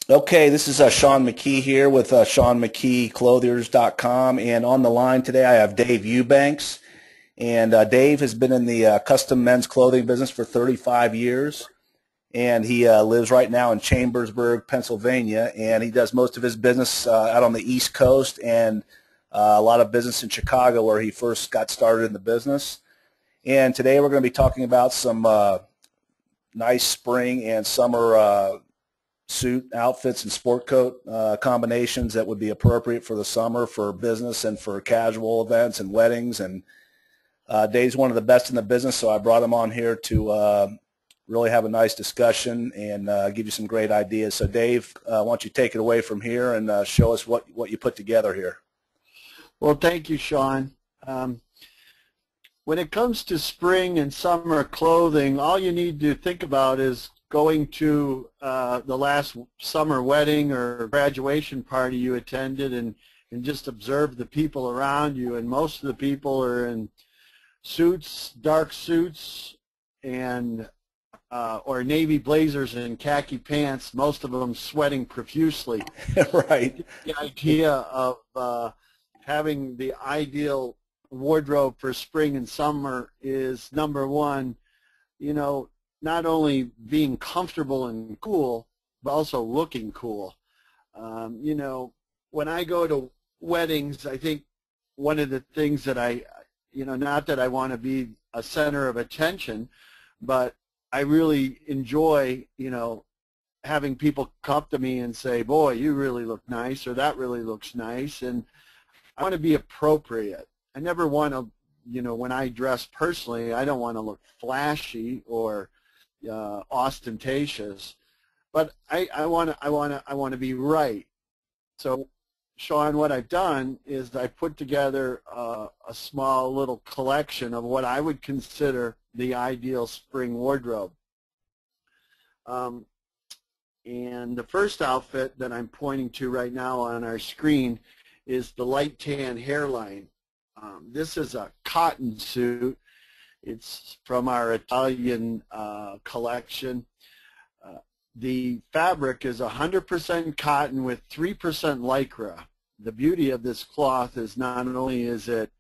Okay, this is Sean McKee here with Sean McKee Clothiers.com, and on the line today I have Dave Eubanks. And Dave has been in the custom men's clothing business for 35 years, and he lives right now in Chambersburg, Pennsylvania, and he does most of his business out on the East Coast and a lot of business in Chicago where he first got started in the business. And today we're going to be talking about some nice spring and summer suit outfits and sport coat combinations that would be appropriate for the summer for business and for casual events and weddings. And Dave's one of the best in the business, so I brought him on here to really have a nice discussion and give you some great ideas. So Dave, why don't you take it away from here and show us what you put together here. Well, thank you, Sean. When it comes to spring and summer clothing, all you need to think about is going to the last summer wedding or graduation party you attended and just observe the people around you. And most of the people are in suits, dark suits, and or navy blazers and khaki pants, most of them sweating profusely. Right. The idea of having the ideal wardrobe for spring and summer is, number one, not only being comfortable and cool, but also looking cool. When I go to weddings, I think one of the things that not that I want to be a center of attention, but I really enjoy, having people come up to me and say, boy, you really look nice, or that really looks nice, and I want to be appropriate. I never want to, when I dress personally, I don't want to look flashy or ostentatious, but I want to be right. So, Sean, what I've done is I put together a small little collection of what I would consider the ideal spring wardrobe. And the first outfit that I'm pointing to right now on our screen is the light tan hairline. This is a cotton suit. It's from our Italian collection. The fabric is 100% cotton with 3% lycra. The beauty of this cloth is not only is it,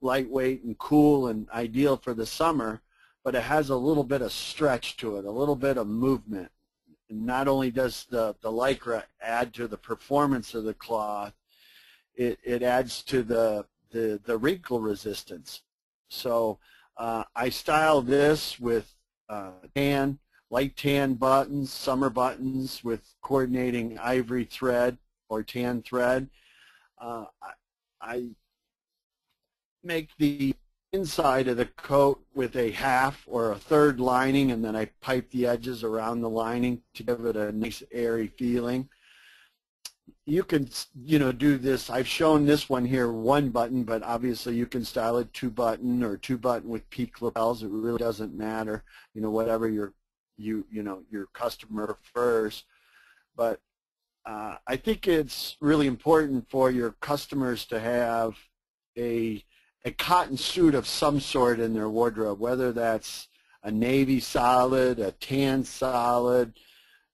lightweight and cool and ideal for the summer, but it has a little bit of stretch to it, a little bit of movement. And not only does the lycra add to the performance of the cloth, it adds to the wrinkle resistance. So I style this with light tan buttons, summer buttons with coordinating ivory thread or tan thread. I make the inside of the coat with a half or a third lining, and then I pipe the edges around the lining to give it a nice airy feeling. You can, do this. I've shown this one here one button, but obviously you can style it two button or two button with peak lapels. It really doesn't matter, whatever your customer prefers. But I think it's really important for your customers to have a cotton suit of some sort in their wardrobe, whether that's a navy solid, a tan solid,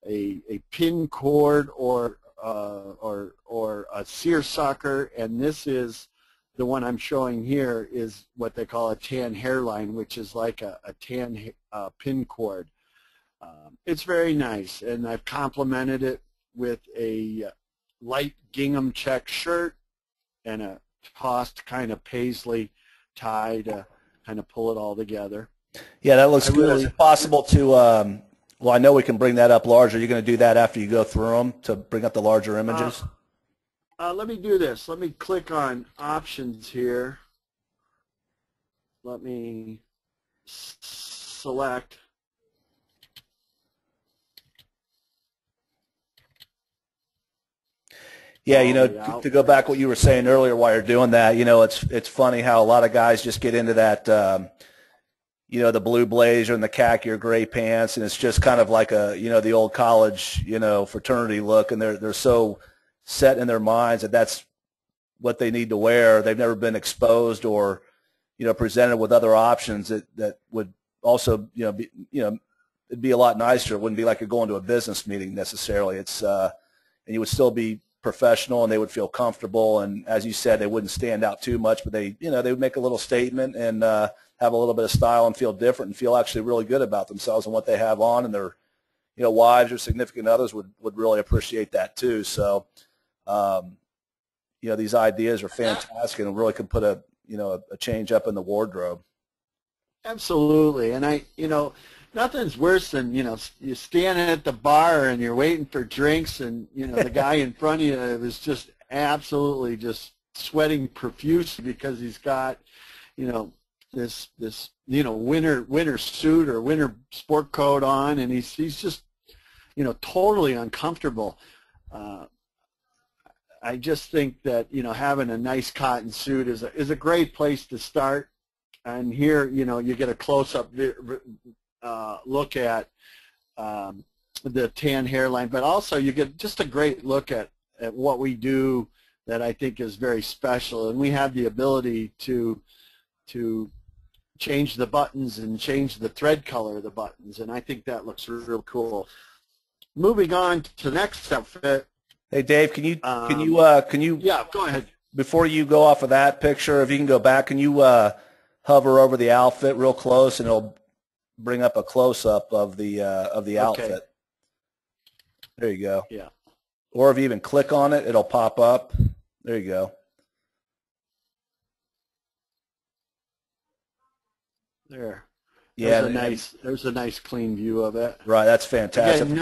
a pin cord, or a seersucker. And this is the one I'm showing here is what they call a tan hairline, which is like a tan pin cord. It's very nice, and I've complemented it with a light gingham check shirt and a tossed kind of paisley tie to kind of pull it all together. Yeah, that looks good. Is it possible to, well, I know we can bring that up larger. You're going to do that after you go through them to bring up the larger images? Let me do this. Let me click on options here. Let me select. Yeah, to go back what you were saying earlier while you're doing that, it's funny how a lot of guys just get into that, the blue blazer and the khaki or gray pants, and it's just kind of like the old college, fraternity look, and they're so set in their minds that that's what they need to wear. They've never been exposed or, presented with other options that would also, it'd be a lot nicer. It wouldn't be like you're going to a business meeting necessarily. It's and you would still be professional, and they would feel comfortable. And as you said, they wouldn't stand out too much, but they would make a little statement and have a little bit of style and feel different and feel actually really good about themselves and what they have on, and their wives or significant others would really appreciate that too. So these ideas are fantastic and really can put a change up in the wardrobe. Absolutely. And nothing's worse than, you're standing at the bar and you're waiting for drinks, and, the guy in front of you is just absolutely just sweating profusely because he's got, this winter suit or winter sport coat on, and he's just, totally uncomfortable. I just think that, having a nice cotton suit is a great place to start. And here, you get a close-up look at the tan hairline, but also you get just a great look at what we do that I think is very special. And we have the ability to change the buttons and change the thread color of the buttons, and I think that looks real cool. Moving on to the next outfit. Hey Dave, can you Yeah, go ahead. Before you go off of that picture, if you can go back, can you hover over the outfit real close, and it'll bring up a close-up of the outfit. Okay. There you go. Yeah. Or if you even click on it, it'll pop up. There you go. There. Yeah. There's a nice clean view of it. Right. That's fantastic. Again,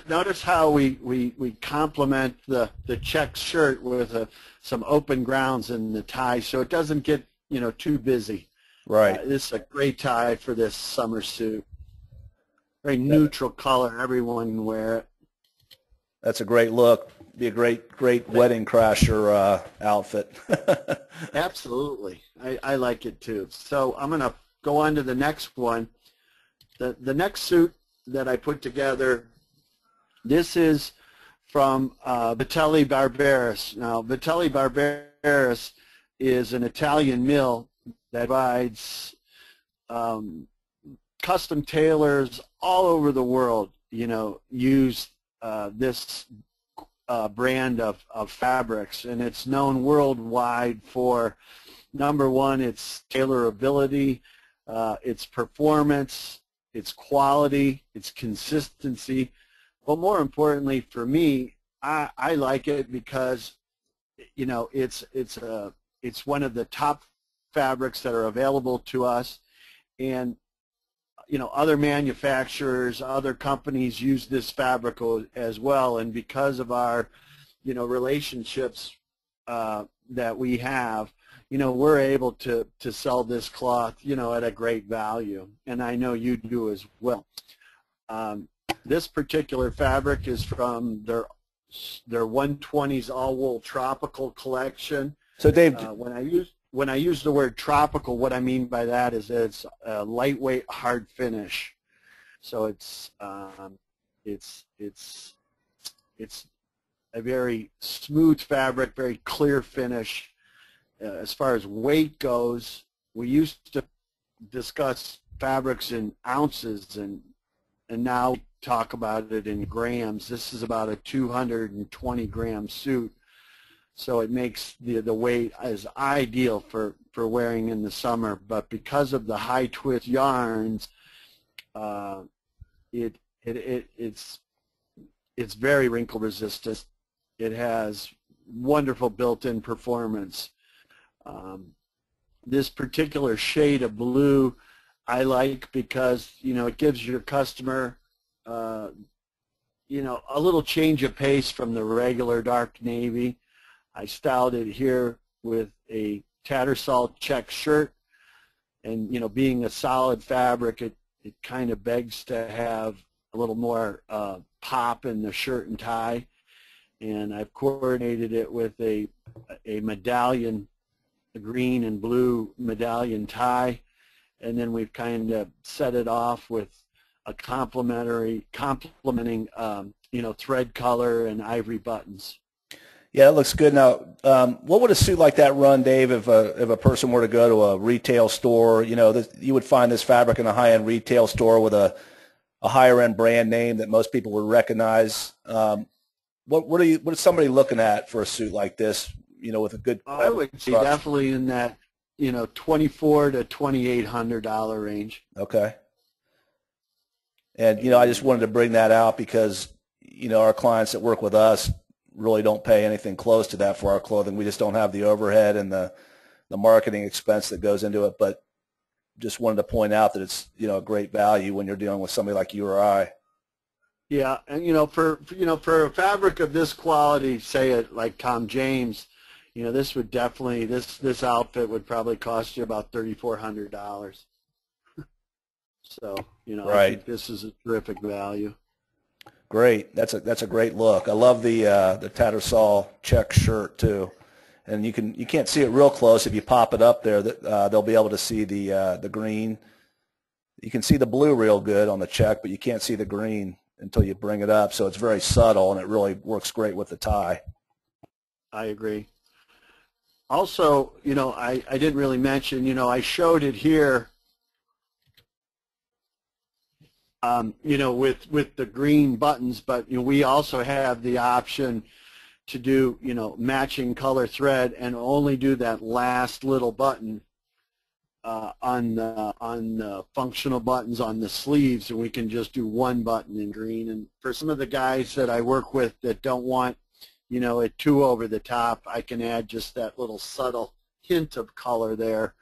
notice how we complement the check shirt with some open grounds in the tie, so it doesn't get too busy. Right. This is a great tie for this summer suit. Very neutral color. Everyone can wear it. That's a great look. Be a great wedding crasher outfit. Absolutely. I like it too. So I'm going to go on to the next one. The next suit that I put together, this is from Vitali Barbaris. Now, Vitali Barbaris is an Italian mill that provides custom tailors all over the world, use this brand of fabrics, and it's known worldwide for, number one, its tailorability, its performance, its quality, its consistency. But more importantly for me, I like it because it's one of the top fabrics that are available to us, and other manufacturers, other companies use this fabric as well, and because of our relationships that we have, we're able to sell this cloth at a great value, and I know you do as well. This particular fabric is from their 120s all wool tropical collection. So Dave, when I use the word tropical, what I mean by that is that it's a lightweight, hard finish. So it's a very smooth fabric, very clear finish. As far as weight goes, we used to discuss fabrics in ounces, and now we talk about it in grams. This is about a 220-gram suit. So it makes the weight as ideal for wearing in the summer. But because of the high twist yarns, it's very wrinkle resistant. It has wonderful built-in performance. This particular shade of blue I like because it gives your customer a little change of pace from the regular dark navy. I styled it here with a Tattersall check shirt, and being a solid fabric, it kind of begs to have a little more pop in the shirt and tie. And I've coordinated it with a medallion, a green and blue medallion tie, and then we've kind of set it off with a complementing thread color and ivory buttons. Yeah, it looks good. Now, what would a suit like that run, Dave, if a person were to go to a retail store? You would find this fabric in a high-end retail store with a a higher end brand name that most people would recognize. What is somebody looking at for a suit like this? You know, with a good I would say definitely in that, you know, $2,400 to $2,800 range. Okay. And, you know, I just wanted to bring that out because, you know, our clients that work with us really don't pay anything close to that for our clothing. We just don't have the overhead and the marketing expense that goes into it. But just wanted to point out that it's, you know, a great value when you're dealing with somebody like you or I. Yeah, and you know, for a fabric of this quality, say it like Tom James, you know, this would definitely this outfit would probably cost you about $3,400. So, you know, Right. I think this is a terrific value. Great. That's a great look. I love the Tattersall check shirt too, and you can't see it real close. If you pop it up there, they'll be able to see the green. You can see the blue real good on the check, but you can't see the green until you bring it up. So it's very subtle, and it really works great with the tie. I agree. Also, you know, I didn't really mention, you know, I showed it here. You know, with the green buttons, but you know, we also have the option to do, you know, matching color thread and only do that last little button on the functional buttons on the sleeves, and we can just do one button in green. And for some of the guys that I work with that don't want, you know, it too over the top, I can add just that little subtle hint of color there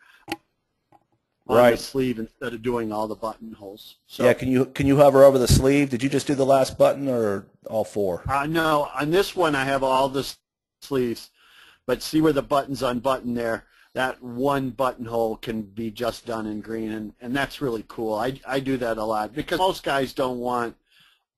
on the sleeve instead of doing all the buttonholes. So, yeah, can you hover over the sleeve? Did you just do the last button or all four? No, on this one I have all the sleeves, but see where the buttons unbutton there? That one buttonhole can be just done in green, and that's really cool. I do that a lot because most guys don't want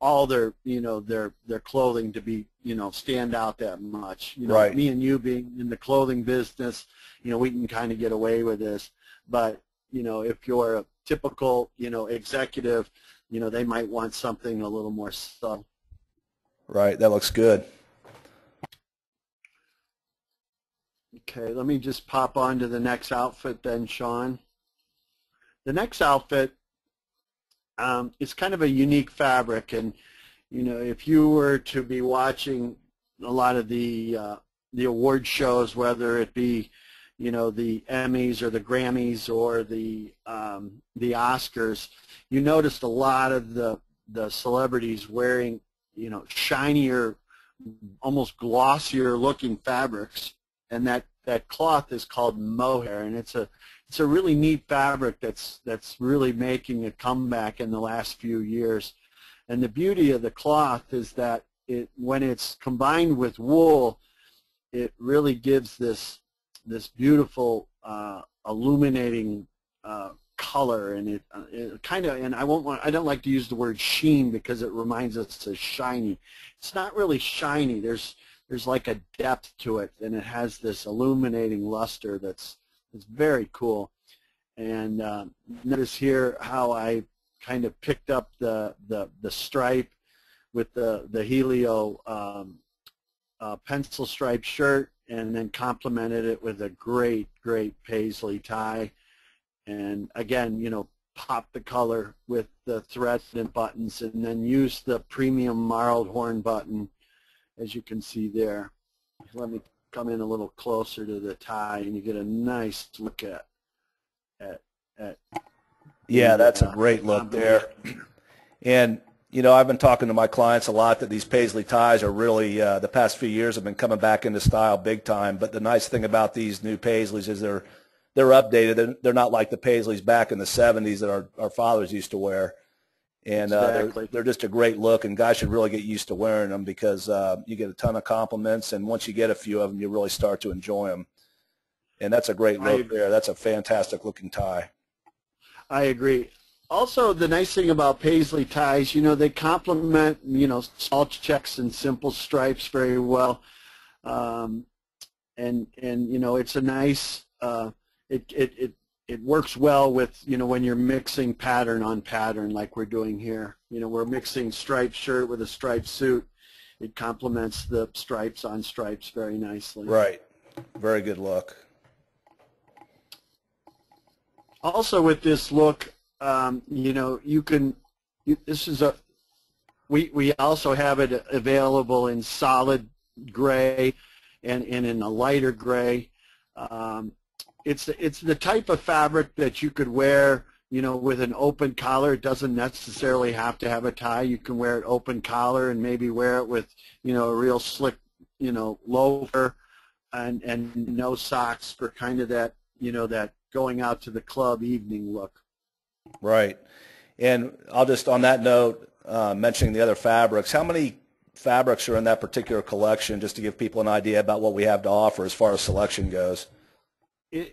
all their, you know, their clothing to be, you know, stand out that much. You know, Right. Me and you being in the clothing business, you know, we can kind of get away with this, but you know, if you're a typical, you know, executive, you know, they might want something a little more subtle. Right, that looks good. Okay, let me just pop on to the next outfit then, Sean. The next outfit is kind of a unique fabric, and you know, if you were to be watching a lot of the award shows, whether it be, you know, the Emmys or the Grammys or the Oscars, you noticed a lot of the celebrities wearing, you know, shinier, almost glossier looking fabrics, and that cloth is called mohair, and it's a really neat fabric that's really making a comeback in the last few years. And the beauty of the cloth is that when it's combined with wool, it really gives this beautiful illuminating color, and it kind of, and I don't like to use the word sheen because it reminds us of shiny. It's not really shiny. There's like a depth to it, and it has this illuminating luster that's very cool. And notice here how I kind of picked up the stripe with the helio pencil stripe shirt, and then complemented it with a great paisley tie. And again, you know, pop the color with the thread and buttons, and then use the premium marled horn button, as you can see there. Let me come in a little closer to the tie, and you get a nice look at Yeah, that's a great look there. And you know, I've been talking to my clients a lot that these paisley ties are really, the past few years have been coming back into style big time. But the nice thing about these new paisleys is they're updated. They're not like the paisleys back in the 70s that our fathers used to wear. And exactly. they're just a great look, and guys should really get used to wearing them because you get a ton of compliments, and once you get a few of them, you really start to enjoy them. And that's a great look there. That's a fantastic looking tie. I agree. Also, the nice thing about paisley ties, you know, they complement, you know, small checks and simple stripes very well, and you know, it's a nice. It works well with, you know, when you're mixing pattern on pattern like we're doing here. You know, we're mixing striped shirt with a striped suit. It complements the stripes on stripes very nicely. Right. Very good look. Also with this look, you know, you can this is a we also have it available in solid gray and in a lighter gray. It's the type of fabric that you could wear, you know, with an open collar. It doesn't necessarily have to have a tie. You can wear it open collar and maybe wear it with, you know, a real slick, you know, loafer and no socks for kind of that, you know, that going out to the club evening look. Right. And I'll just, on that note, mentioning the other fabrics, how many fabrics are in that particular collection, just to give people an idea about what we have to offer as far as selection goes?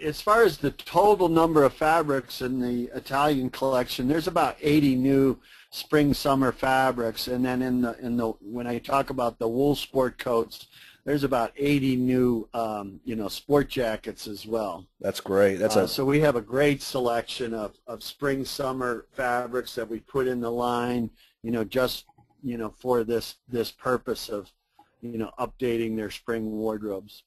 As far as the total number of fabrics in the Italian collection, there's about 80 new spring-summer fabrics, and then in the when I talk about the wool sport coats, there's about 80 new you know, sport jackets as well. That's great. So we have a great selection of spring-summer fabrics that we put in the line, you know, just, you know, for this purpose of, you know, updating their spring wardrobes.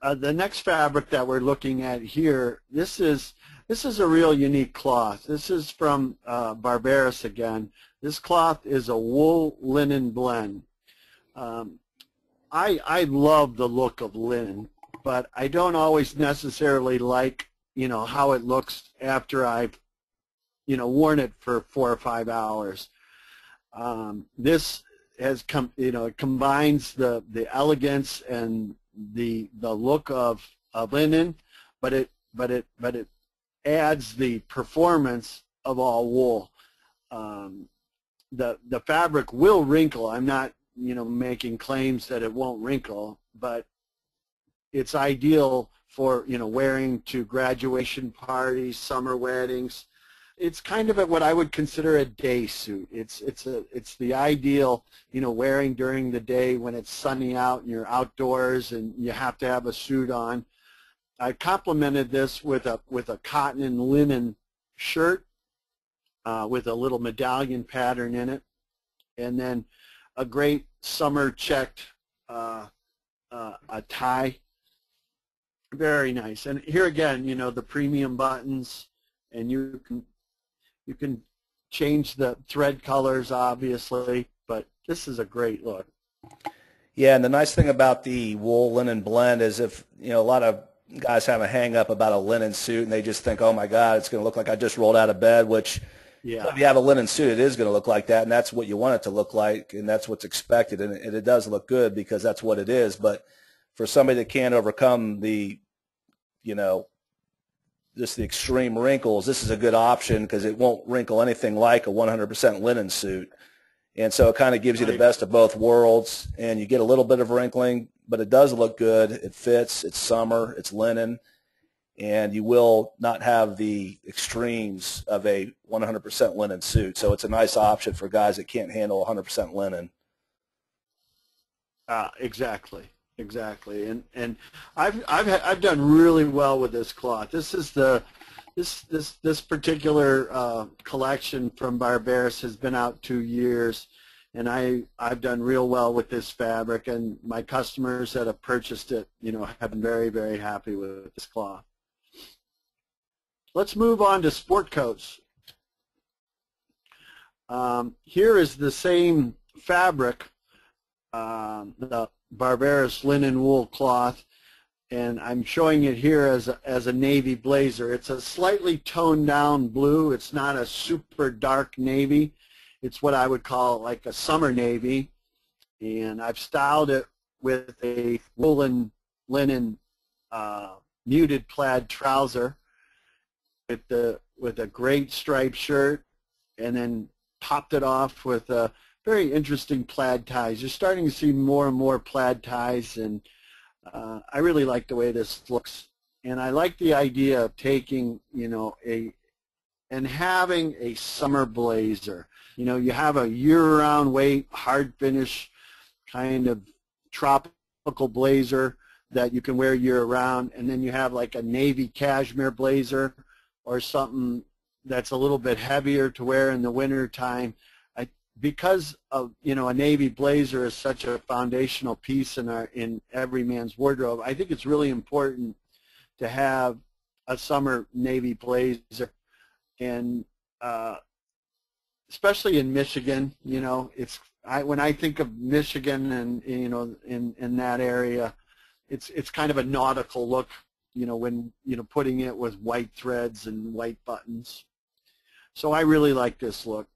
The next fabric that we're looking at here, this is a real unique cloth. This is from Barbaris again. This cloth is a wool linen blend. I love the look of linen, but I don't always necessarily like, you know, how it looks after I've, you know, worn it for 4 or 5 hours. This has you know, it combines the elegance and the look of linen, but it adds the performance of all wool. The fabric will wrinkle. I'm not, you know, making claims that it won't wrinkle, but it's ideal for, you know, wearing to graduation parties, summer weddings. It's kind of what I would consider a day suit. It's the ideal, you know, wearing during the day when it's sunny out and you're outdoors and you have to have a suit on. I complemented this with a cotton and linen shirt with a little medallion pattern in it, and then a great summer checked a tie. Very nice. And here again, you know, the premium buttons, and you can change the thread colors, obviously, but this is a great look. Yeah, and the nice thing about the wool linen blend is, if, you know, a lot of guys have a hang up about a linen suit and they just think, oh my God, it's going to look like I just rolled out of bed, which, yeah, if you have a linen suit, it is going to look like that, and that's what you want it to look like, and that's what's expected, and it does look good because that's what it is. But for somebody that can't overcome the, you know, just the extreme wrinkles, this is a good option because it won't wrinkle anything like a 100% linen suit. And so it kind of gives you the best of both worlds, and you get a little bit of wrinkling, but it does look good. It fits. It's summer. It's linen. And you will not have the extremes of a 100% linen suit. So it's a nice option for guys that can't handle 100% linen. Exactly. Exactly, and I've done really well with this cloth. This is this particular collection from Barbaris has been out 2 years, and I've done real well with this fabric, and my customers that have purchased it, you know, have been very, very happy with this cloth. Let's move on to sport coats. Here is the same fabric, the Barbaris linen wool cloth, and I'm showing it here as a navy blazer. It's a slightly toned down blue. It's not a super dark navy. It's what I would call like a summer navy, and I've styled it with a woolen linen muted plaid trouser with a great striped shirt, and then topped it off with a very interesting plaid ties. You're starting to see more and more plaid ties, and I really like the way this looks. And I like the idea of taking, you know, and having a summer blazer. You know, you have a year-round weight, hard finish kind of tropical blazer that you can wear year-round, and then you have like a navy cashmere blazer or something that's a little bit heavier to wear in the winter time. Because of, you know, a navy blazer is such a foundational piece in every man's wardrobe, I think it's really important to have a summer navy blazer. And especially in Michigan, when I think of Michigan and in that area, it's kind of a nautical look, when putting it with white threads and white buttons. So I really like this look.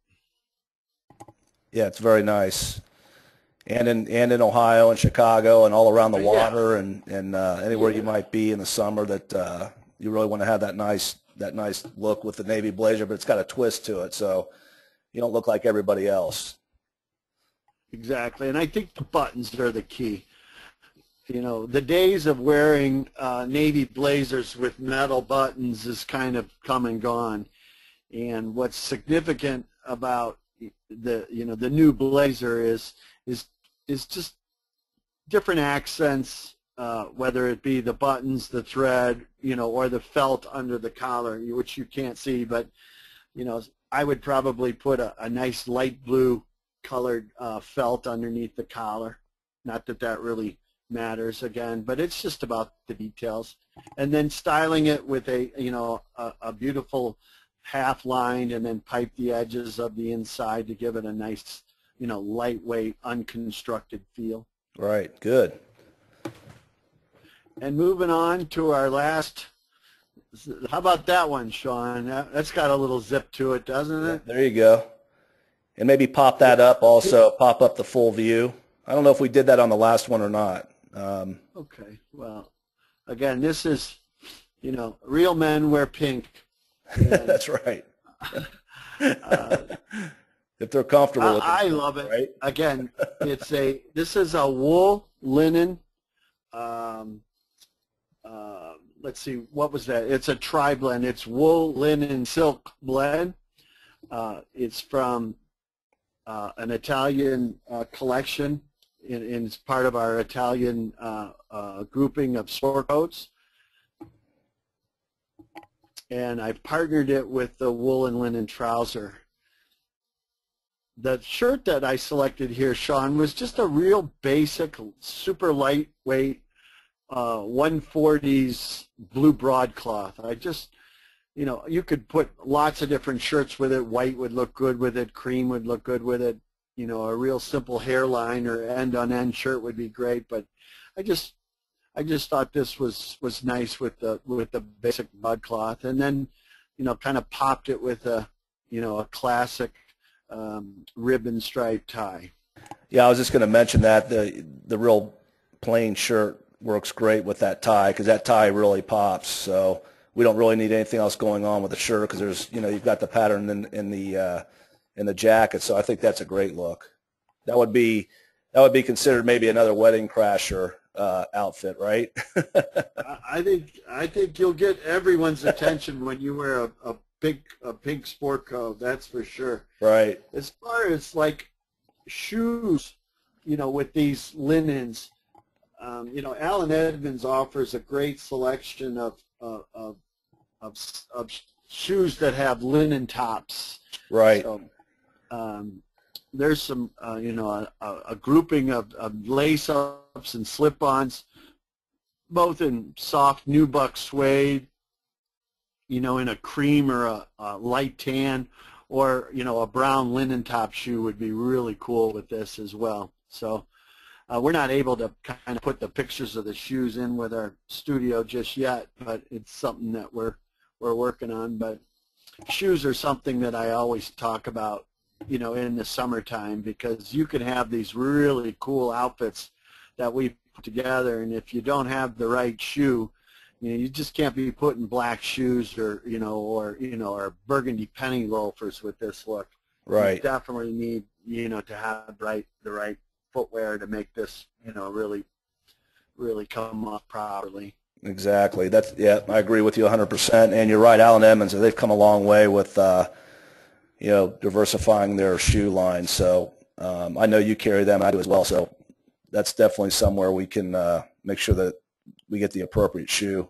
Yeah, it's very nice. And in Ohio and Chicago and all around the water, and anywhere you might be in the summer, that you really want to have that nice look with the navy blazer, but it's got a twist to it, so you don't look like everybody else. Exactly, and I think the buttons are the key. The days of wearing navy blazers with metal buttons is kind of come and gone. And what's significant about the new blazer is just different accents, whether it be the buttons, the thread, or the felt under the collar, which you can't see, but I would probably put a nice light blue colored felt underneath the collar. Not that that really matters again, but it's just about the details. And then styling it with a beautiful half lined, and then pipe the edges of the inside to give it a nice, lightweight, unconstructed feel. Right, good. And moving on to our last, how about that one, Sean? That's got a little zip to it, doesn't it? There you go. And maybe pop that up also, pop up the full view. I don't know if we did that on the last one or not. Okay, well, again, this is, real men wear pink. That's right. If they're comfortable with it. I love it. Right? Again, this is a wool linen, let's see, what was that? It's a tri-blend. It's wool, linen, silk blend. It's from an Italian collection, and it's part of our Italian grouping of sport coats. And I partnered it with the wool and linen trouser. The shirt that I selected here, Sean, was just a real basic, super lightweight 140s blue broadcloth. I just, you could put lots of different shirts with it. White would look good with it. Cream would look good with it. A real simple hairline or end-on-end shirt would be great. But I just thought this was nice with the basic broadcloth, and then kind of popped it with a classic ribbon stripe tie. Yeah, I was just going to mention that the real plain shirt works great with that tie, because that tie really pops. So we don't really need anything else going on with the shirt, because there's you've got the pattern in the jacket. So I think that's a great look. That would be considered maybe another wedding crasher outfit, right? I think you'll get everyone's attention when you wear a pink sport coat. That's for sure. Right. As far as like shoes, with these linens, Allen Edmonds offers a great selection of shoes that have linen tops. Right. So, there's some, a grouping of lace-ups and slip-ons, both in soft nubuck suede, in a cream or a light tan, or, a brown linen top shoe would be really cool with this as well. So we're not able to kind of put the pictures of the shoes in with our studio just yet, but it's something that we're working on. But shoes are something that I always talk about, in the summertime, because you can have these really cool outfits that we put together, and if you don't have the right shoe, you just can't be putting black shoes or or burgundy penny loafers with this look. Right. You definitely need to have the right footwear to make this really come off properly. Exactly. I agree with you 100%. And you're right, Allen Edmonds, they've come a long way with diversifying their shoe line. So I know you carry them, I do as well. So that's definitely somewhere we can make sure that we get the appropriate shoe.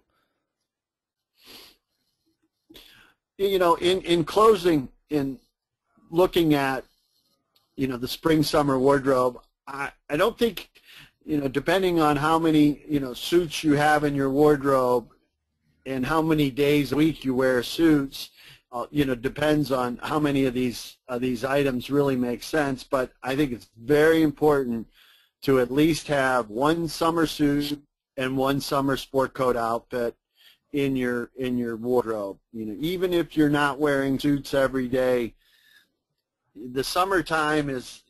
In closing, in looking at the spring-summer wardrobe, I don't think, depending on how many suits you have in your wardrobe and how many days a week you wear suits, you know, depends on how many of these items really make sense. But I think it's very important to at least have one summer suit and one summer sport coat outfit in your wardrobe. You know, even if you're not wearing suits every day, the summertime is,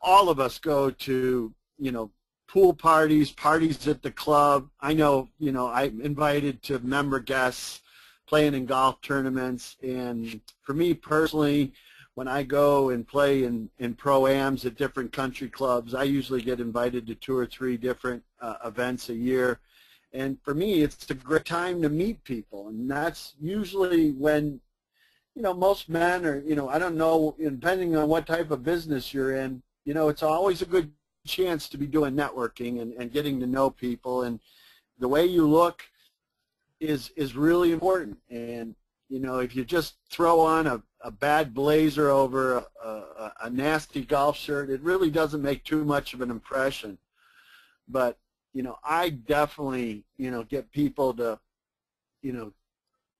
all of us go to, you know, pool parties, parties at the club. I know, you know, I'm invited to member guests playing in golf tournaments, and for me personally, when I go and play in pro-ams at different country clubs, I usually get invited to 2 or 3 different events a year. And for me, it's a great time to meet people, and that's usually when, you know, most men are, you know, I don't know, depending on what type of business you're in, you know, it's always a good chance to be doing networking and getting to know people, and the way you look is really important. And, you know, if you just throw on a bad blazer over a nasty golf shirt, it really doesn't make too much of an impression. But, you know, I definitely, you know, get people to, you know,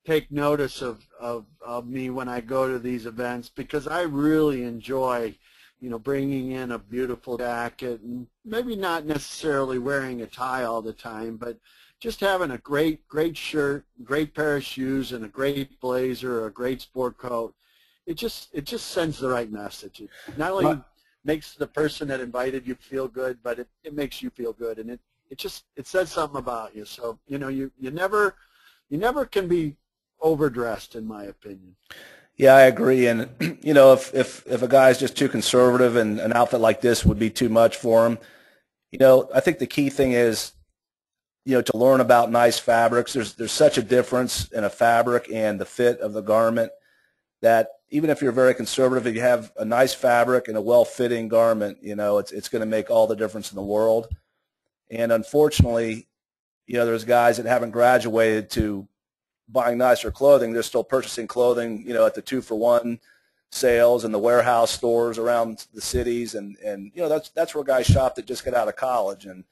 take notice of me when I go to these events, because I really enjoy, you know, bringing in a beautiful jacket, and maybe not necessarily wearing a tie all the time, but just having a great shirt, great pair of shoes, and a great blazer or a great sport coat. It just sends the right message. It not only makes the person that invited you feel good, but it makes you feel good, and it says something about you. So, you know, you never can be overdressed, in my opinion. Yeah, I agree. And, you know, if a guy's just too conservative and an outfit like this would be too much for him, you know, I think the key thing is, you know, to learn about nice fabrics. There's such a difference in a fabric and the fit of the garment that even if you're very conservative, if you have a nice fabric and a well-fitting garment, you know, it's going to make all the difference in the world. And unfortunately, you know, there's guys that haven't graduated to buying nicer clothing. They're still purchasing clothing, you know, at the 2-for-1 sales and the warehouse stores around the cities, and you know, that's where guys shop that just get out of college. And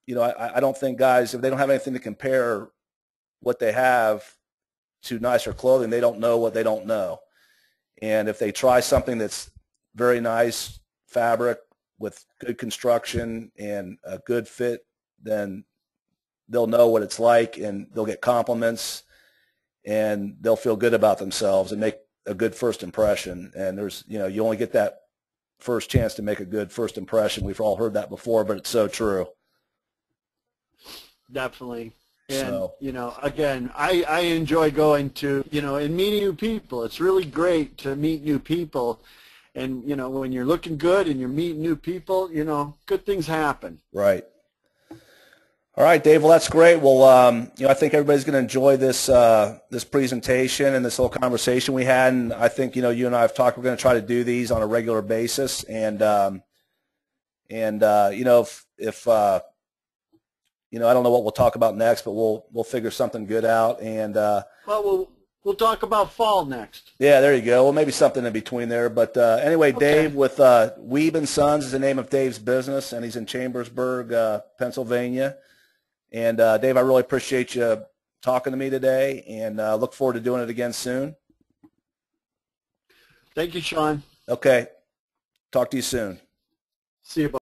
you know, I don't think guys, if they don't have anything to compare what they have to nicer clothing, they don't know what they don't know. And if they try something that's very nice fabric with good construction and a good fit, then they'll know what it's like, and they'll get compliments, and they'll feel good about themselves and make a good first impression. And there's, you know, you only get that first chance to make a good first impression. We've all heard that before, but it's so true. Definitely. And, So, you know, again, I enjoy going to, you know, and meeting new people. It's really great to meet new people. And, you know, when you're looking good and you're meeting new people, you know, good things happen. right. All right, Dave. Well, that's great. Well, you know, I think everybody's going to enjoy this this presentation and this little conversation we had. And I think, you know, you and I have talked. We're going to try to do these on a regular basis. And you know, if you know, I don't know what we'll talk about next, but we'll figure something good out. And Well, we'll talk about fall next. yeah, there you go. Well, maybe something in between there. But anyway, Okay. Dave with Weeb and Sons is the name of Dave's business, and he's in Chambersburg, Pennsylvania. And Dave, I really appreciate you talking to me today, and look forward to doing it again soon. Thank you, Sean. Okay. Talk to you soon. See you.